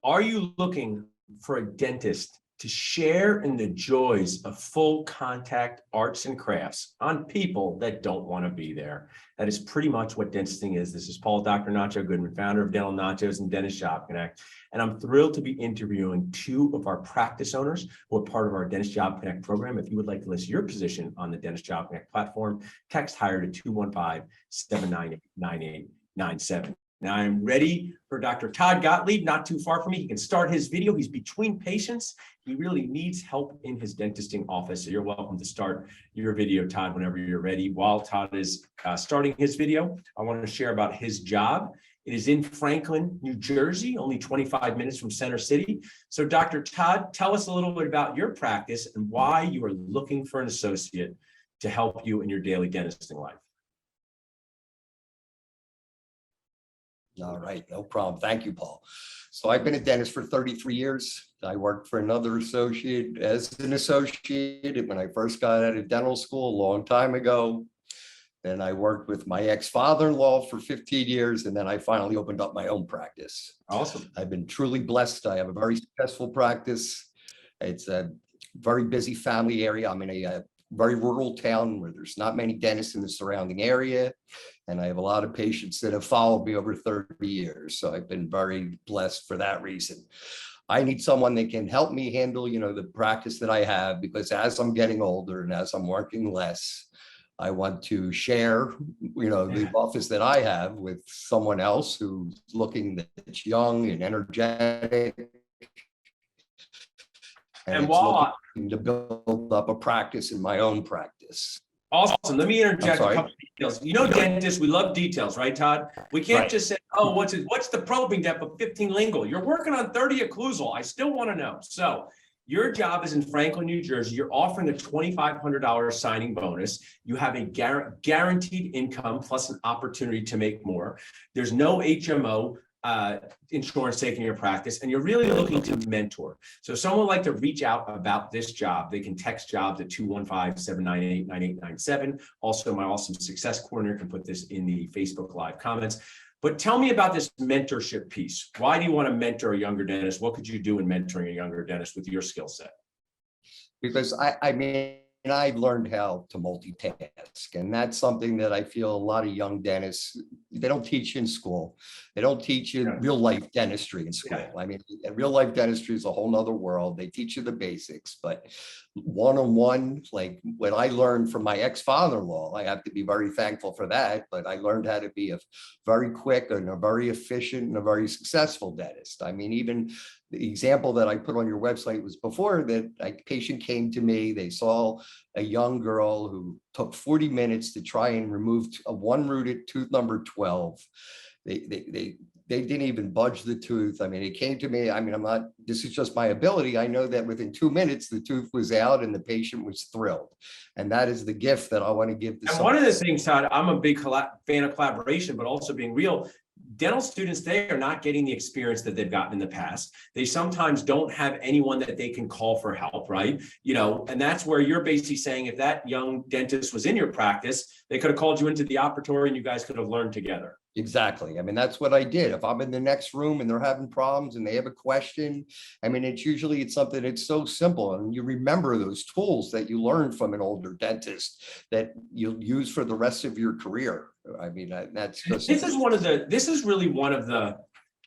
Are you looking for a dentist to share in the joys of full contact arts and crafts on people that don't want to be there? That is pretty much what dentisting is. This is Paul, Dr. Nacho Goodman, founder of Dental Nachos and Dentist Job Connect. And I'm thrilled to be interviewing two of our practice owners who are part of our Dentist Job Connect program. If you would like to list your position on the Dentist Job Connect platform, text HIRE to 215-798-9897. Now I'm ready for Dr. Todd Gottlieb, not too far from me. He can start his video. He's between patients. He really needs help in his dentisting office. So you're welcome to start your video, Todd, whenever you're ready. While Todd is starting his video, I want to share about his job. It is in Franklin, New Jersey, only 25 minutes from Center City. So Dr. Todd, tell us a little bit about your practice and why you are looking for an associate to help you in your daily dentisting life. All right, no problem. Thank you, Paul. So I've been a dentist for 33 years. I worked for another associate as an associate when I first got out of dental school a long time ago. Then I worked with my ex-father-in-law for 15 years, and then I finally opened up my own practice. Awesome. I've been truly blessed. I have a very successful practice. It's a very busy family area. I'm in a very rural town where there's not many dentists in the surrounding area. And I have a lot of patients that have followed me over 30 years. So I've been very blessed for that reason. I need someone that can help me handle, the practice that I have, because as I'm getting older and as I'm working less, I want to share, the office that I have with someone else who's looking that's young and energetic. And while looking to build up a practice in my own practice. Awesome. Let me interject a couple of details. Dentists, we love details, right, Todd? We can't just say, oh, what's the probing depth of 15 lingual? You're working on 30 occlusal. I still want to know. So your job is in Franklin, New Jersey. You're offering a $2,500 signing bonus. You have a guaranteed income plus an opportunity to make more. There's no HMO insurance taking your practice, and you're really looking to mentor. So if someone would like to reach out about this job, they can text jobs at 215-798-9897. Also, my awesome success coordinator can put this in the Facebook Live comments. But tell me about this mentorship piece. Why do you want to mentor a younger dentist? What could you do in mentoring a younger dentist with your skill set? Because I learned how to multitask, and that's something that I feel a lot of young dentists, they don't teach in school. They don't teach you real life dentistry in school. Real life dentistry is a whole nother world. They teach you the basics, but one-on-one, like what I learned from my ex-father-in-law, I have to be very thankful for that, but I learned how to be a very quick and a very efficient and a very successful dentist. Even the example that I put on your website was before that a patient came to me, they saw a young girl who took 40 minutes to try and remove a one-rooted tooth number 12. They didn't even budge the tooth. It came to me, this is just my ability. I know that within 2 minutes, the tooth was out and the patient was thrilled. And that is the gift that I want to give to someone. One of the things, Todd, I'm a big fan of collaboration, but also being real. Dental students, they are not getting the experience that they've gotten in the past. They sometimes don't have anyone that they can call for help, right? And that's where you're basically saying if that young dentist was in your practice, they could have called you into the operatory and you guys could have learned together. Exactly. That's what I did. If I'm in the next room and they're having problems and they have a question, it's something that's so simple. And you remember those tools that you learned from an older dentist that you'll use for the rest of your career. That's just. This is really one of the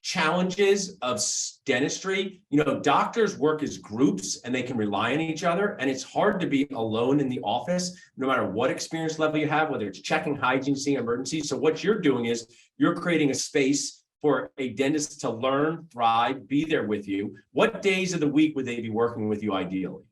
challenges of dentistry. Doctors work as groups and they can rely on each other. And it's hard to be alone in the office, no matter what experience level you have, whether it's checking hygiene, seeing emergencies. So what you're doing is you're creating a space for a dentist to learn, thrive, be there with you. What days of the week would they be working with you ideally?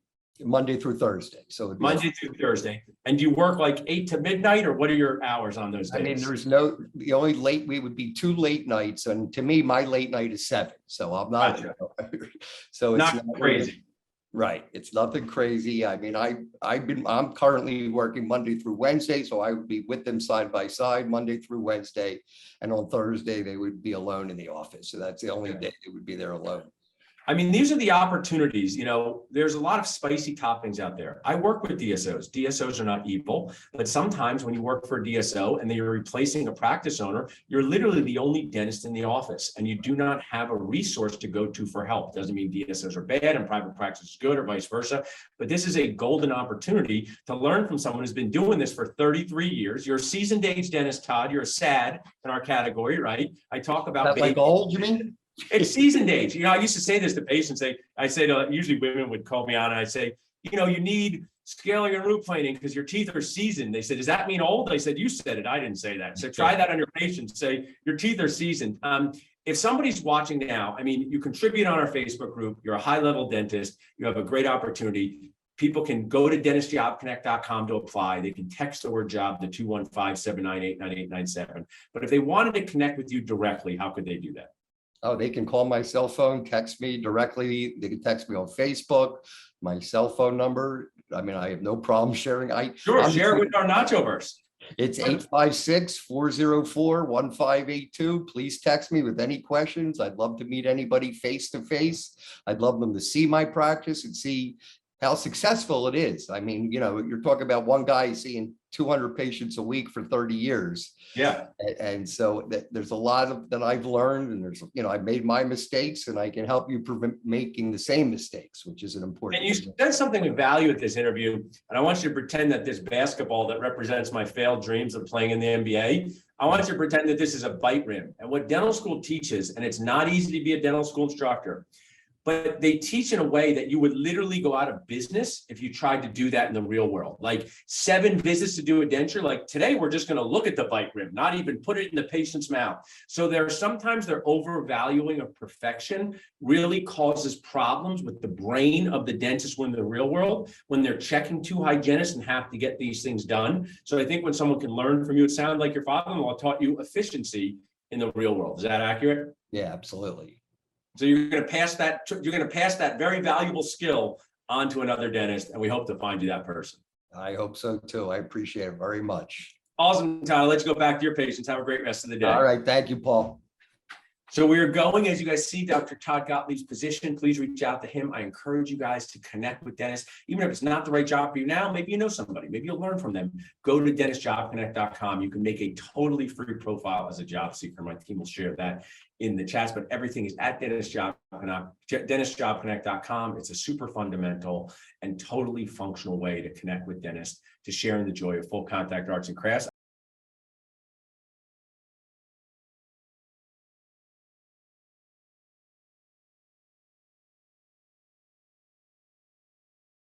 Monday through Thursday. So Monday through Thursday. And do you work like 8 to midnight, or what are your hours on those days? The only we would be 2 late nights. And to me, my late night is 7. So I'm not, Gotcha. So it's not crazy. Right. It's nothing crazy. I'm currently working Monday through Wednesday. So I would be with them side by side Monday through Wednesday. And on Thursday, they would be alone in the office. So that's the only day they would be there alone. I mean, these are the opportunities, there's a lot of spicy toppings out there. I work with DSOs. DSOs are not evil, but sometimes when you work for a DSO and then you're replacing a practice owner, you're literally the only dentist in the office and you do not have a resource to go to for help. Doesn't mean DSOs are bad and private practice is good or vice versa, but this is a golden opportunity to learn from someone who's been doing this for 33 years. You're a seasoned age dentist, Todd. You're a SAD in our category, right? I talk about like old, you mean? It's seasoned age. I used to say this to patients. I say to, usually women would call me on and I say, you need scaling and root planing because your teeth are seasoned. They said, does that mean old? I said, you said it. I didn't say that. So try that on your patients. Say your teeth are seasoned. If somebody's watching now, you contribute on our Facebook group. You're a high-level dentist. You have a great opportunity. People can go to dentistjobconnect.com to apply. They can text the word job to 215-798-9897. But if they wanted to connect with you directly, how could they do that? Oh, they can call my cell phone, text me directly. They can text me on Facebook, my cell phone number. I have no problem sharing. Sure, share it with our Nacho verse. It's 856-404-1582. Please text me with any questions. I'd love to meet anybody face to face. I'd love them to see my practice and see how successful it is. You're talking about one guy seeing 200 patients a week for 30 years. Yeah. And so there's a lot that I've learned, and I've made my mistakes, and I can help you prevent making the same mistakes, which is an important. And you said something we value at this interview, and I want you to pretend that this basketball that represents my failed dreams of playing in the NBA, I want you to pretend that this is a bite rim. And what dental school teaches, and it's not easy to be a dental school instructor, but they teach in a way that you would literally go out of business if you tried to do that in the real world. Like 7 visits to do a denture. Like today, we're just going to look at the bite rim, not even put it in the patient's mouth. So sometimes their overvaluing of perfection really causes problems with the brain of the dentist when in the real world, when they're checking 2 hygienists and have to get these things done. So I think when someone can learn from you, it sounds like your father-in-law taught you efficiency in the real world. Is that accurate? Yeah, absolutely. So you're going to pass that very valuable skill on to another dentist, and we hope to find you that person. I hope so too. I appreciate it very much. Awesome, Tyler. Let's go back to your patients. Have a great rest of the day. All right. Thank you, Paul. So we are going, as you guys see, Dr. Todd Gottlieb's position. Please reach out to him. I encourage you guys to connect with dentists. Even if it's not the right job for you now, maybe you know somebody. Maybe you'll learn from them. Go to dentistjobconnect.com. You can make a totally free profile as a job seeker. My team will share that in the chats, but everything is at dentistjobconnect.com. It's a super fundamental and totally functional way to connect with dentists, to sharing the joy of full contact arts and crafts.